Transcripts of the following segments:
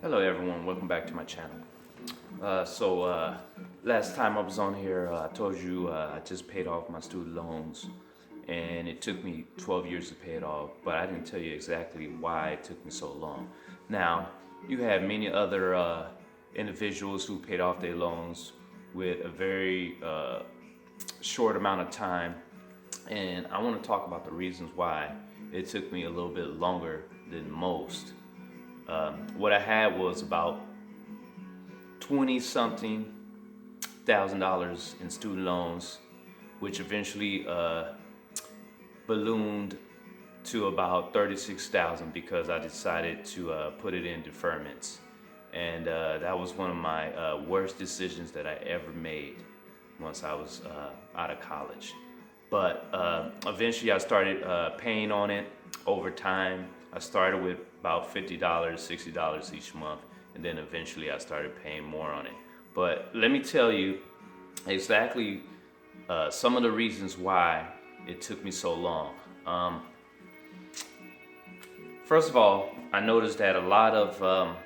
Hello everyone, welcome back to my channel. Last time I was on here, I told you I just paid off my student loans and it took me 12 years to pay it off, but I didn't tell you exactly why it took me so long. Now, you have many other individuals who paid off their loans with a very short amount of time, and I want to talk about the reasons why it took me a little bit longer than most. What I had was about 20 something $1,000 in student loans, which eventually ballooned to about 36,000 because I decided to put it in deferments, and that was one of my worst decisions that I ever made once I was out of college. But eventually I started paying on it over time. I started with about $50, $60 each month, and then eventually I started paying more on it. But let me tell you exactly some of the reasons why it took me so long. First of all, I noticed that a lot of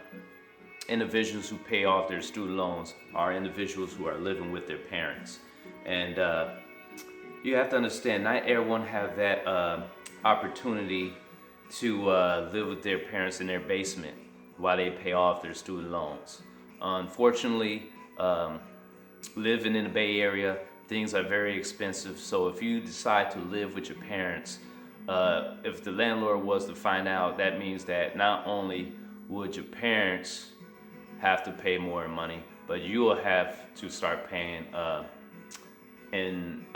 individuals who pay off their student loans are individuals who are living with their parents. And you have to understand, not everyone have that opportunity to live with their parents in their basement while they pay off their student loans. Unfortunately, living in the Bay Area, things are very expensive. So if you decide to live with your parents, if the landlord was to find out, that means that not only would your parents have to pay more money, but you will have to start paying in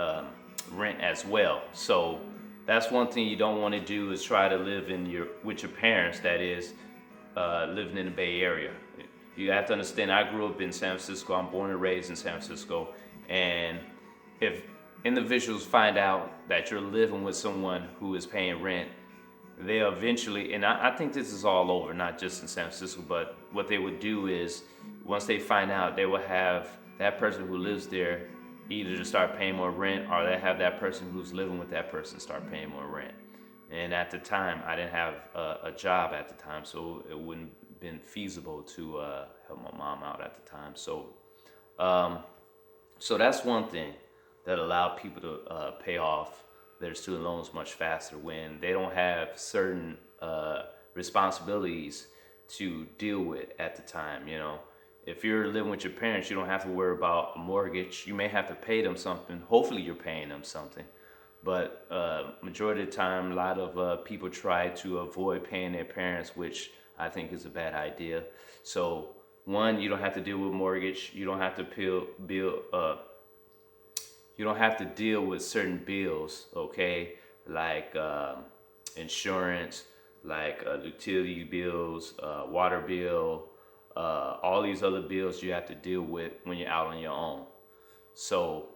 rent as well. So that's one thing you don't want to do, is try to live with your parents. That is living in the Bay Area. You have to understand, I grew up in San Francisco. I'm born and raised in San Francisco, and if individuals find out that you're living with someone who is paying rent, they eventually, and I think this is all over, not just in San Francisco, but what they would do is, once they find out, they will have that person who lives there either to start paying more rent, or they have that person who's living with that person start paying more rent. And at the time, I didn't have a job at the time, so it wouldn't have been feasible to help my mom out at the time. Um, so that's one thing that allowed people to pay off their student loans much faster, when they don't have certain responsibilities to deal with at the time. You know, if you're living with your parents, you don't have to worry about a mortgage. You may have to pay them something. Hopefully, you're paying them something. But majority of the time, a lot of people try to avoid paying their parents, which I think is a bad idea. So one, you don't have to deal with mortgage. You don't have to you don't have to deal with certain bills, okay, like insurance, like utility bills, water bill, all these other bills you have to deal with when you're out on your own. So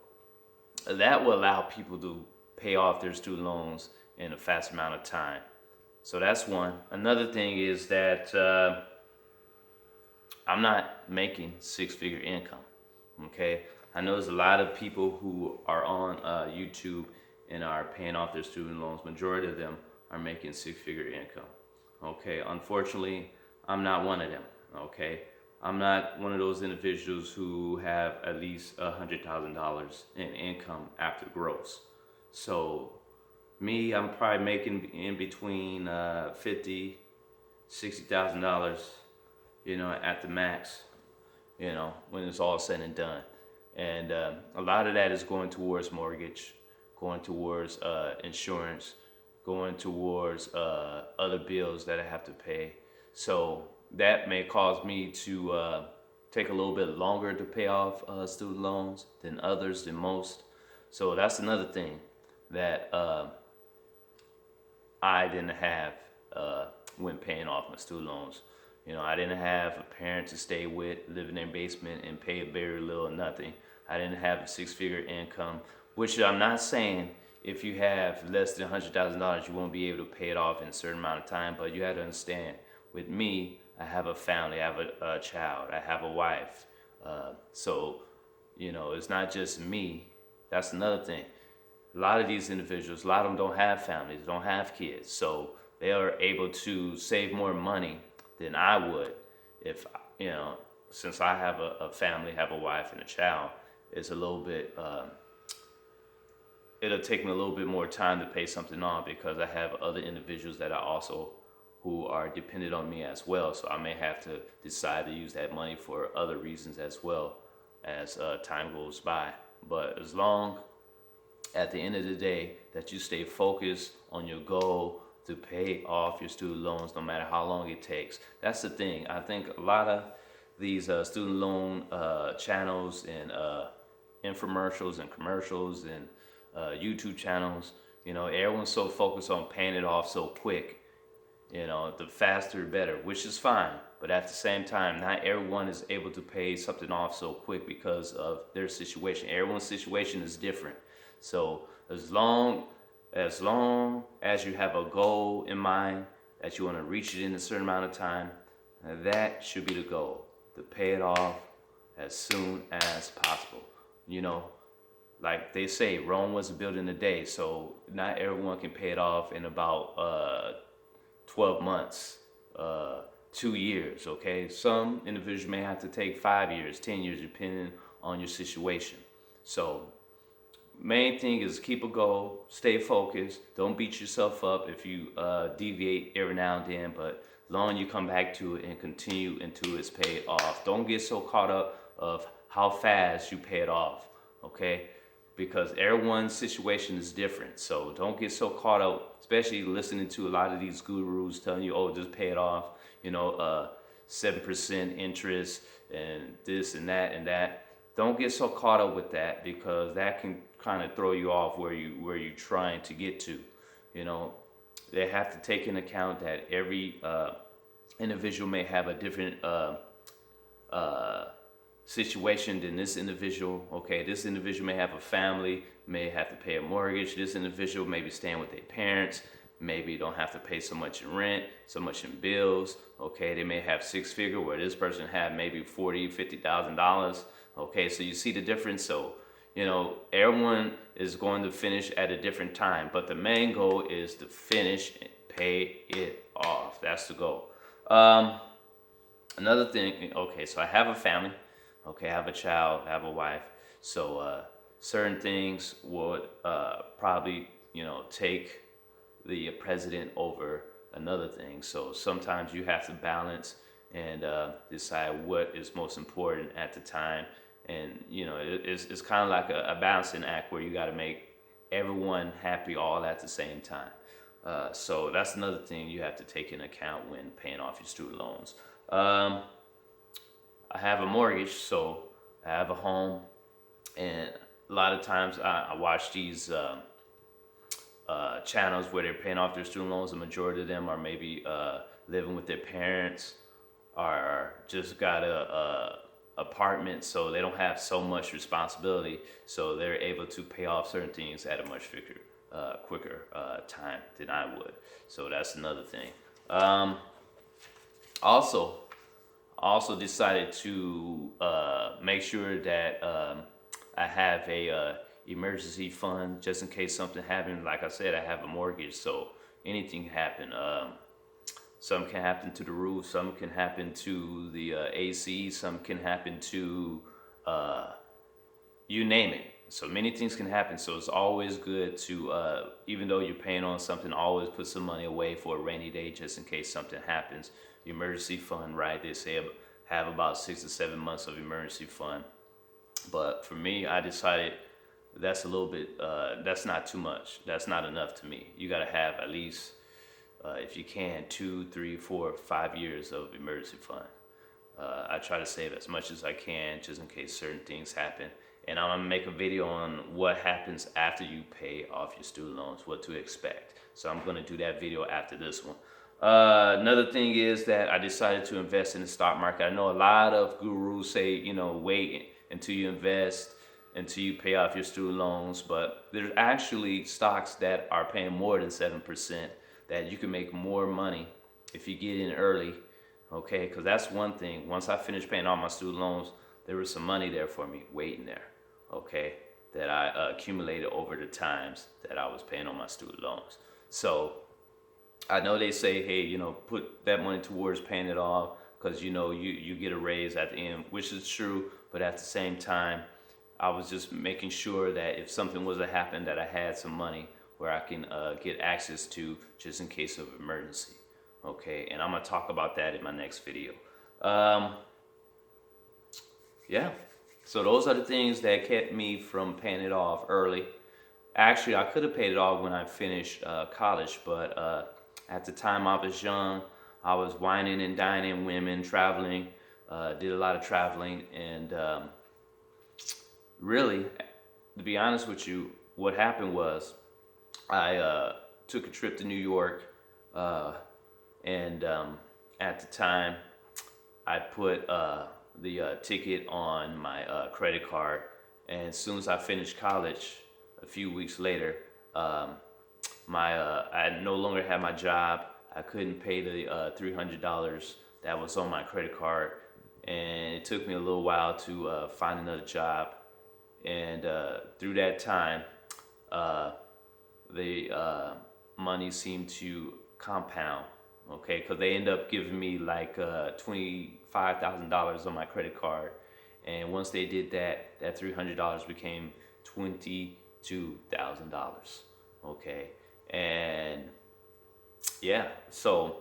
that will allow people to pay off their student loans in a fast amount of time. So that's one. Another thing is that I'm not making six-figure income. Okay, I know there's a lot of people who are on YouTube and are paying off their student loans. Majority of them are making six-figure income. Okay, unfortunately, I'm not one of them. Okay, I'm not one of those individuals who have at least $100,000 in income after gross. So me, I'm probably making in between 50, $60,000, you know, at the max, you know, when it's all said and done. And a lot of that is going towards mortgage, going towards insurance, going towards other bills that I have to pay. So that may cause me to take a little bit longer to pay off student loans than others, than most. So that's another thing that I didn't have when paying off my student loans. You know, I didn't have a parent to stay with, live in their basement, and pay very little or nothing. I didn't have a six-figure income, which I'm not saying if you have less than $100,000, you won't be able to pay it off in a certain amount of time. But you have to understand, with me, I have a family, I have a child, I have a wife. So, you know, it's not just me. That's another thing. A lot of these individuals, a lot of them don't have families, don't have kids, so they are able to save more money than I would if, you know, since I have a family, have a wife and a child, it's a little bit, it'll take me a little bit more time to pay something off because I have other individuals that are also who are dependent on me as well. So I may have to decide to use that money for other reasons as well as time goes by. But as long at the end of the day that you stay focused on your goal to pay off your student loans, no matter how long it takes. That's the thing. I think a lot of these student loan channels and infomercials and commercials and YouTube channels, you know, everyone's so focused on paying it off so quick. You know, the faster the better, which is fine. But at the same time, not everyone is able to pay something off so quick because of their situation. Everyone's situation is different. So as long as you have a goal in mind that you want to reach it in a certain amount of time, that should be the goal, to pay it off as soon as possible. You know, like they say, Rome wasn't built in a day, so not everyone can pay it off in about 12 months, 2 years, okay? Some individuals may have to take 5 years, 10 years, depending on your situation. So main thing is keep a goal, stay focused, don't beat yourself up if you deviate every now and then, but long you come back to it and continue until it's paid off. Don't get so caught up of how fast you pay it off, okay? Because everyone's situation is different. So don't get so caught up, especially listening to a lot of these gurus telling you, oh, just pay it off, you know, 7% interest and this and that and that. Don't get so caught up with that because that can kind of throw you off where you're trying to get to. You know, they have to take into account that every individual may have a different situation than this individual. Okay, this individual may have a family, may have to pay a mortgage. This individual may be staying with their parents, maybe don't have to pay so much in rent, so much in bills. Okay, they may have six figure where this person had maybe $40,000-$50,000. Okay, so you see the difference. So, you know, everyone is going to finish at a different time, but the main goal is to finish and pay it off. That's the goal. Another thing, okay, so I have a family. Okay, I have a child, I have a wife. So certain things would probably, you know, take the president over another thing. So sometimes you have to balance and decide what is most important at the time. And, you know, it's kind of like a balancing act where you got to make everyone happy all at the same time. So that's another thing you have to take into account when paying off your student loans. I have a mortgage, so I have a home, and a lot of times I watch these channels where they're paying off their student loans. The majority of them are maybe living with their parents, or just got a apartment, so they don't have so much responsibility, so they're able to pay off certain things at a much quicker time than I would. So that's another thing. Also decided to make sure that I have a emergency fund just in case something happened. Like I said, I have a mortgage, so anything can happen. Some can happen to the roof, some can happen to the AC, some can happen to you name it. So many things can happen. So it's always good to, even though you're paying on something, always put some money away for a rainy day just in case something happens. Emergency fund, right? They say have about 6 to 7 months of emergency fund. But for me, I decided that's a little bit, that's not too much. That's not enough to me. You got to have at least, if you can, 2, 3, 4, 5 years of emergency fund. I try to save as much as I can just in case certain things happen. And I'm gonna make a video on what happens after you pay off your student loans, what to expect. So I'm gonna do that video after this one. Another thing is that I decided to invest in the stock market. I know a lot of gurus say, you know, wait until you invest, until you pay off your student loans, but there's actually stocks that are paying more than 7%, that you can make more money if you get in early, okay? Because that's one thing. Once I finished paying all my student loans, there was some money there for me waiting there, okay, that I accumulated over the times that I was paying on my student loans. So I know they say, hey, you know, put that money towards paying it off, because you get a raise at the end, which is true. But at the same time, I was just making sure that if something was to happen, that I had some money where I can get access to just in case of emergency. Okay, and I'm gonna talk about that in my next video. Yeah, so those are the things that kept me from paying it off early. Actually, I could have paid it off when I finished college, but at the time I was young, I was whining and dining women, traveling, did a lot of traveling, and really, to be honest with you, what happened was I took a trip to New York, and at the time I put the ticket on my credit card, and as soon as I finished college, a few weeks later, I no longer had my job. I couldn't pay the $300 that was on my credit card, and it took me a little while to find another job. And through that time, the money seemed to compound. Okay, because they end up giving me like $25,000 on my credit card, and once they did that, that $300 became $22,000. Okay, and yeah, so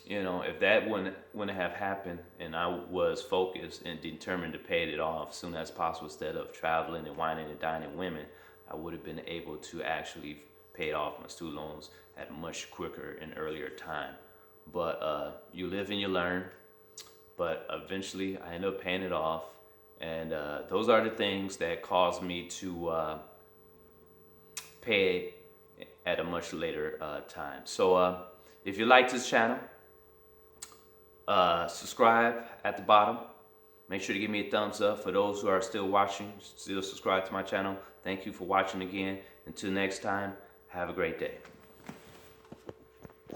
if that wouldn't have happened, and I was focused and determined to pay it off as soon as possible instead of traveling and whining and dining women, I would have been able to actually pay off my student loans at a much quicker and earlier time. But you live and you learn. But eventually, I ended up paying it off, and those are the things that caused me to pay it at a much later time. So if you like this channel, subscribe at the bottom. Make sure to give me a thumbs up. For those who are still watching, still subscribe to my channel, thank you for watching again. Until next time, have a great day.